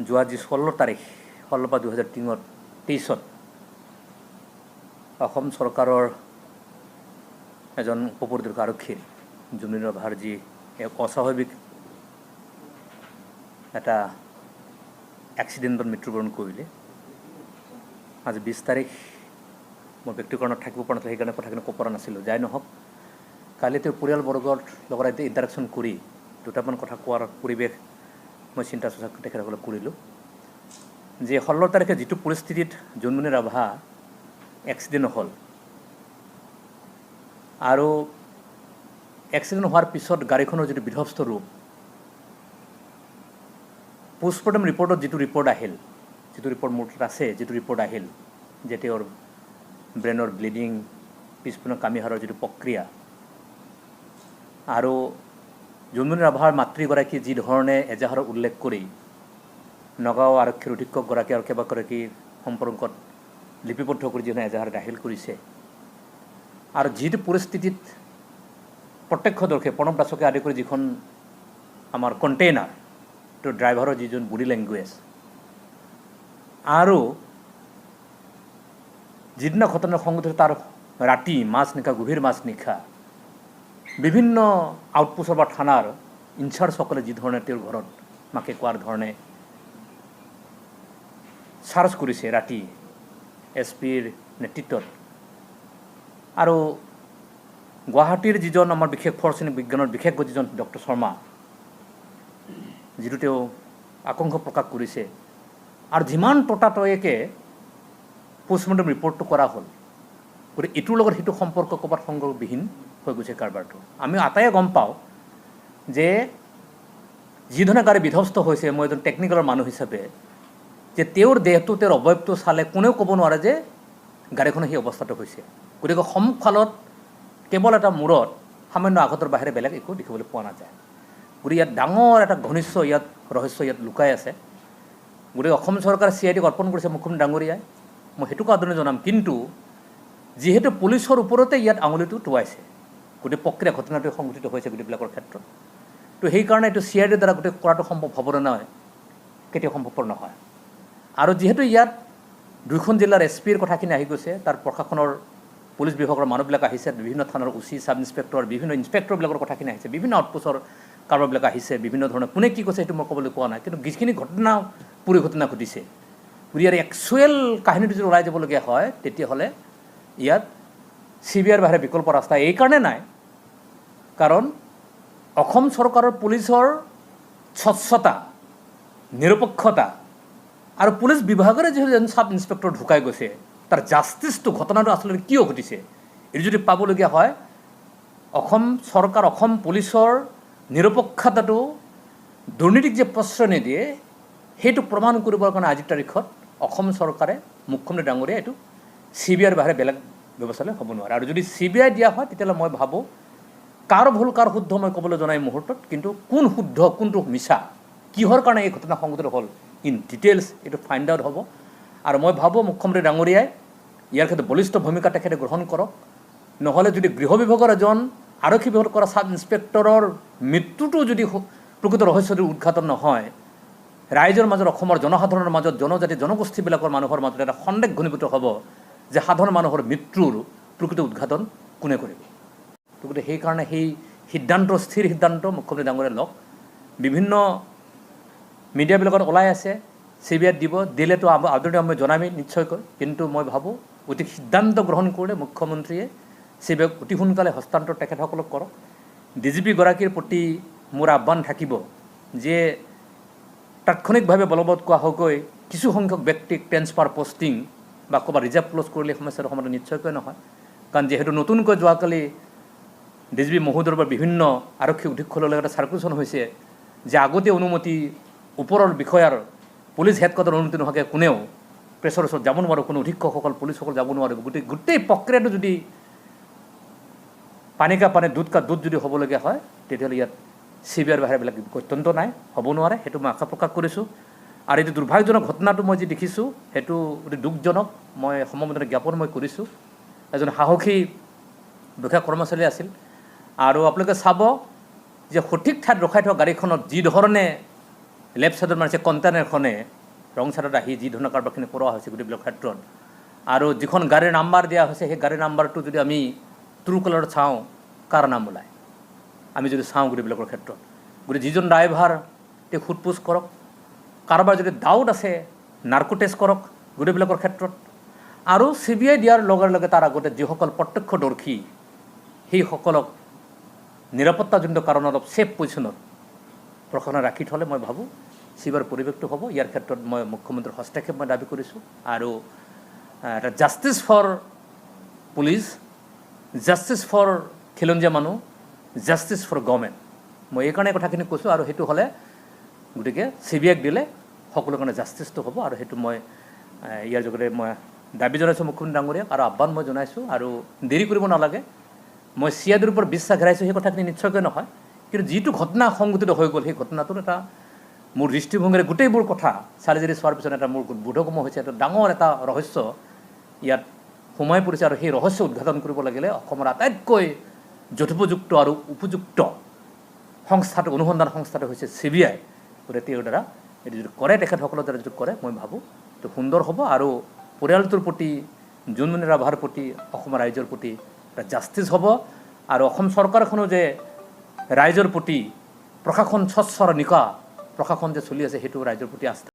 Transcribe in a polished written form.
যোৱা যি 16 তাৰিখ 16/2023 অসম চৰকাৰৰ এজন উপপৰিদৰ্শক আৰক্ষীৰ জুমনিৰ ৰাভাৰ যি এক অস্বাভাৱিক এটা এক্সিডেণ্টত মৃত্যুবৰণ কৰিলে। আজি 20 তাৰিখ মই ব্যক্তিকৰণত থাকিব পৰা নাছিলোঁ, সেইকাৰণে কথাখিনি ক'ব পৰা নাছিলোঁ। যাই নহওক, কালি তেওঁৰ পৰিয়ালবৰ্গৰ লগত এতিয়া ইণ্টাৰেকশ্যন কৰি দুটামান কথা কোৱাৰ পৰিৱেশ মই চিন্তা চৰ্চা তেখেতসকলক কৰিলোঁ। যে 16 তাৰিখে যিটো পৰিস্থিতিত জুমনি ৰাভা এক্সিডেণ্ট হ'ল আৰু এক্সিডেণ্ট হোৱাৰ পিছত গাড়ীখনৰ যিটো বিধ্বস্ত ৰূপ, পোষ্টমৰ্টেম ৰিপৰ্টত যিটো ৰিপৰ্ট আহিল, যিটো ৰিপৰ্ট মোৰ তাত আছে, যিটো ৰিপৰ্ট আহিল যে তেওঁৰ ব্ৰেইনৰ ব্লিডিং, পিছপিনৰ কামিহাৰৰ যিটো প্ৰক্ৰিয়া, আৰু জুমনি ৰাভাৰ মাতৃগৰাকী যি ধৰণে এজাহাৰত উল্লেখ কৰি নগাঁও আৰক্ষীৰ অধীক্ষকগৰাকী আৰু কেইবাগৰাকীৰ সম্পৰ্কত লিপিবদ্ধ কৰি যিধৰণে এজাহাৰ দাখিল কৰিছে, আৰু যিটো পৰিস্থিতিত প্ৰত্যক্ষদৰ্শী প্ৰণৱ দাসকে আদি কৰি যিখন আমাৰ কণ্টেইনাৰ, তো ড্ৰাইভাৰৰ যিজন বডি লেংগুৱেজ, আৰু যিদিনা ঘটনা সংঘটিত তাৰ ৰাতি মাজনিশা, গভীৰ মাজনিশা বিভিন্ন আউটপোষ্টৰ বা থানাৰ ইনচাৰ্জসকলে যি ধৰণে তেওঁৰ ঘৰত মাকে কোৱাৰ ধৰণে চাৰ্জ কৰিছে ৰাতি SP-ৰ নেতৃত্বত, আৰু গুৱাহাটীৰ যিজন আমাৰ বিশেষ ফৰচেনিক বিজ্ঞানৰ বিশেষজ্ঞ যিজন ডক্টৰ শৰ্মা, যিটো তেওঁ আশংকা প্ৰকাশ কৰিছে, আৰু যিমান ততাতৈয়াকে পোষ্টমৰ্টেম ৰিপৰ্টটো কৰা হ'ল, গতিকে ইটোৰ লগত সিটো সম্পৰ্ক ক'ৰবাত সংগ্ৰহবিহীন হৈ গৈছে কাৰবাৰটো। আমি আটাইয়ে গম পাওঁ যে যিধৰণে গাড়ী বিধ্বস্ত হৈছে, মই এজন টেকনিকেলৰ মানুহ হিচাপে, যে তেওঁৰ দেহটো, তেওঁৰ অৱয়ৱটো চালে কোনেও ক'ব নোৱাৰে যে গাড়ীখনৰ সেই অৱস্থাটো হৈছে। গতিকে সন্মুখফালত কেৱল এটা মূৰত সামান্য আঘাতৰ বাহিৰে বেলেগ একো দেখিবলৈ পোৱা নাযায়। গতিকে ইয়াত ডাঙৰ এটা ঘনিষ্ঠ ৰহস্য ইয়াত লুকাই আছে। গতিকে অসম চৰকাৰে CIDক অৰ্পণ কৰিছে মুখ্যমন্ত্ৰী ডাঙৰীয়াই, মই সেইটোকো আদৰণি জনাম। কিন্তু যিহেতু পুলিচৰ ওপৰতে ইয়াত আঙুলিটো টোৱাইছে, গোটেই প্ৰক্ৰিয়া ঘটনাটো সংঘটিত হৈছে গোটেইবিলাকৰ ক্ষেত্ৰত, তো সেইকাৰণে এইটো CIDৰ দ্বাৰা গোটেই কৰাটো সম্ভৱ হ'বনে নহয়, কেতিয়াও সম্ভৱপৰ নহয়। আৰু যিহেতু ইয়াত দুইখন জিলাৰ SP-ৰ কথাখিনি আহি গৈছে, তাৰ প্ৰশাসনৰ পুলিচ বিভাগৰ মানুহবিলাক আহিছে, বিভিন্ন থানাৰ OC, ছাব ইন্সপেক্টৰ, বিভিন্ন ইন্সপেক্টৰবিলাকৰ কথাখিনি আহিছে, বিভিন্ন আউটপোষ্টৰ কাৰোবাৰবিলাক আহিছে, বিভিন্ন ধৰণৰ কোনে কি কৈছে সেইটো মই ক'বলৈ কোৱা নাই। কিন্তু যিখিনি ঘটনা পৰিঘটনা ঘটিছে, গতিকে ইয়াৰ একচুৱেল কাহিনীটো যদি ওলাই যাবলগীয়া হয়, তেতিয়াহ'লে ইয়াত CBIৰ বাহিৰে বিকল্প ৰাস্তা এইকাৰণে নাই, কাৰণ অসম চৰকাৰৰ পুলিচৰ স্বচ্ছতা, নিৰপেক্ষতা, আৰু পুলিচ বিভাগৰে যিহেতু এজন ছাব ইন্সপেক্টৰ ঢুকাই গৈছে, তাৰ জাষ্টিছটো, ঘটনাটো আচলতে কিয় ঘটিছে, এইটো যদি পাবলগীয়া হয়, অসম চৰকাৰ, অসম পুলিচৰ নিৰপেক্ষতাটো দুৰ্নীতিক যে প্ৰশ্ৰয় নিদিয়ে, সেইটো প্ৰমাণ কৰিবৰ কাৰণে আজিৰ তাৰিখত অসম চৰকাৰে, মুখ্যমন্ত্ৰী ডাঙৰীয়াই এইটো CBIৰ বাহিৰে বেলেগ ব্যৱস্থালৈ হ'ব নোৱাৰে। আৰু যদি CBI দিয়া হয়, তেতিয়াহ'লে মই ভাবোঁ কাৰ ভুল কাৰ শুদ্ধ মই ক'বলৈ জনাই মুহূৰ্তত, কিন্তু কোন শুদ্ধ কোনটো মিছা, কিহৰ কাৰণে এই ঘটনা সংঘটিত হ'ল, ইন ডিটেইলছ এইটো ফাইণ্ড আউট হ'ব। আৰু মই ভাবোঁ মুখ্যমন্ত্ৰী ডাঙৰীয়াই ইয়াৰ ক্ষেত্ৰত বলিষ্ঠ ভূমিকা তেখেতে গ্ৰহণ কৰক। নহ'লে যদি গৃহ বিভাগৰ এজন আৰক্ষী বিভাগত কৰা ছাব ইন্সপেক্টৰৰ মৃত্যুটো যদি প্ৰকৃত ৰহস্যটো উদঘাটন নহয়, ৰাইজৰ মাজত, অসমৰ জনসাধাৰণৰ মাজত, জনজাতি জনগোষ্ঠীবিলাকৰ মানুহৰ মাজত এটা সন্দেহ ঘনীভূত হ'ব যে সাধাৰণ মানুহৰ মৃত্যুৰ প্ৰকৃত উদঘাটন কোনে কৰিব। গতিকে সেইকাৰণে সেই সিদ্ধান্ত, স্থিৰ সিদ্ধান্ত মুখ্যমন্ত্ৰী ডাঙৰীয়াই লওক। বিভিন্ন মিডিয়াবিলাকত ওলাই আছে CBIত দিব, দিলেতো আদৰণি আমি জনামেই নিশ্চয়কৈ, কিন্তু মই ভাবোঁ অতি সিদ্ধান্ত গ্ৰহণ কৰিলে মুখ্যমন্ত্ৰীয়ে CBIক অতি সোনকালে হস্তান্তৰ তেখেতসকলক কৰক। DGP গৰাকীৰ প্ৰতি মোৰ আহ্বান থাকিব যে তাৎক্ষণিকভাৱে বলবৎ কৰা হয়কৈ কিছু সংখ্যক ব্যক্তিক ট্ৰেন্সফাৰ, পষ্টিং বা ক'ৰবাত ৰিজাৰ্ভ ক্ল'জ কৰিলে সমস্যাটো সমাধান নিশ্চয়কৈ নহয়। কাৰণ যিহেতু নতুনকৈ যোৱাকালি DGP মহোদয়ৰ পৰা বিভিন্ন আৰক্ষী অধীক্ষকলৈ এটা চাৰ্কুলেশ্যন হৈছে যে আগতে অনুমতি, ওপৰৰ বিষয়াৰ পুলিচ হেডকোৱাৰ্টাৰ অনুমতি নোহোৱাকৈ কোনেও প্ৰেছৰ ওচৰত যাব নোৱাৰে, কোনো অধীক্ষকসকল, পুলিচসকল যাব নোৱাৰিব। গোটেই প্ৰক্ৰিয়াটো যদি পানী কা পানী, দুধ কা দুধ যদি হ'বলগীয়া হয়, তেতিয়াহ'লে ইয়াত CBIৰ বাহিৰে বেলেগ অত্যন্ত নাই, হ'ব নোৱাৰে, সেইটো মই আশা প্ৰকাশ কৰিছোঁ। আৰু এইটো দুৰ্ভাগ্যজনক ঘটনাটো মই যি দেখিছোঁ, সেইটো অতি দুখজনক। মই সমবেদনা জ্ঞাপন মই কৰিছোঁ। এজন সাহসী বিষয়া কৰ্মচাৰী আছিল। আৰু আপোনালোকে চাব যে সঠিক ঠাইত ৰখাই থোৱা গাড়ীখনত যি ধৰণে লেফ্ট ছাইডত মাৰিছে কণ্টেইনাৰখনে ৰং ছাইডত আহি যি ধৰণৰ কাৰোবাৰখিনি কৰোৱা হৈছে গোটেইবিলাক ক্ষেত্ৰত আৰু যিখন গাড়ীৰ নাম্বাৰ দিয়া হৈছে সেই গাড়ীৰ নাম্বাৰটো যদি আমি ট্ৰু কালাৰত চাওঁ কাৰ নাম ওলায় আমি যদি চাওঁ গোটেইবিলাকৰ ক্ষেত্ৰত গতিকে যিজন ড্ৰাইভাৰ তেওঁ সোধপোছ কৰক কাৰোবাৰ যদি ডাউট আছে নাৰ্কো টেষ্ট কৰক গোটেইবিলাকৰ ক্ষেত্ৰত আৰু CBI দিয়াৰ লগে লগে তাৰ আগতে যিসকল প্ৰত্যক্ষদৰ্শী সেইসকলক নিৰাপত্তাজনিত কাৰণত অলপ ছেফ পজিশ্যনত প্ৰশাসনে ৰাখি থ'লে মই ভাবোঁ চিবাৰ পৰিৱেশটো হ'ব ইয়াৰ ক্ষেত্ৰত মই মুখ্যমন্ত্ৰীৰ হস্তক্ষেপ মই দাবী কৰিছোঁ আৰু এটা justice for police justice for খিলঞ্জীয়া মানুহ জাষ্টিছ ফৰ গভৰ্ণমেণ্ট মই এইকাৰণে কথাখিনি কৈছোঁ আৰু সেইটো হ'লে গতিকে CBIক দিলে সকলোৰ কাৰণে জাষ্টিছটো হ'ব আৰু সেইটো মই ইয়াৰ যোগেৰে মই দাবী জনাইছোঁ মুখ্যমন্ত্ৰী ডাঙৰীয়াক আৰু আহ্বান মই জনাইছোঁ আৰু দেৰি কৰিব নালাগে মই CIDৰ ওপৰত বিশ্বাস হেৰাইছোঁ সেই কথাখিনি নিশ্চয়কৈ নহয় কিন্তু যিটো ঘটনা সংঘটিত হৈ গ'ল সেই ঘটনাটোৰ এটা মোৰ দৃষ্টিভংগীৰে গোটেইবোৰ কথা চাৰিজাৰি চোৱাৰ পিছত এটা মোৰ বোধগম্য হৈছে এটা ডাঙৰ এটা ৰহস্য ইয়াত সোমাই পৰিছে আৰু সেই ৰহস্য উদ্ঘাটন কৰিব লাগিলে অসমৰ আটাইতকৈ যথোপযুক্ত আৰু উপযুক্ত সংস্থাটো অনুসন্ধান সংস্থাটো হৈছে CBI গতিকে তেওঁৰ দ্বাৰা এইটো যদি কৰে তেখেতসকলৰ দ্বাৰা যদি কৰে মই ভাবোঁ এইটো সুন্দৰ হ'ব আৰু পৰিয়ালটোৰ প্ৰতি জোনমণি ৰাভাৰ প্ৰতি অসমৰ ৰাইজৰ প্ৰতি এটা জাষ্টিছ হ'ব আৰু অসম চৰকাৰখনো যে ৰাইজৰ প্ৰতি প্ৰশাসন স্বচ্ছৰ নিকা প্ৰশাসন যে চলি আছে সেইটো ৰাইজৰ প্ৰতি আস্থা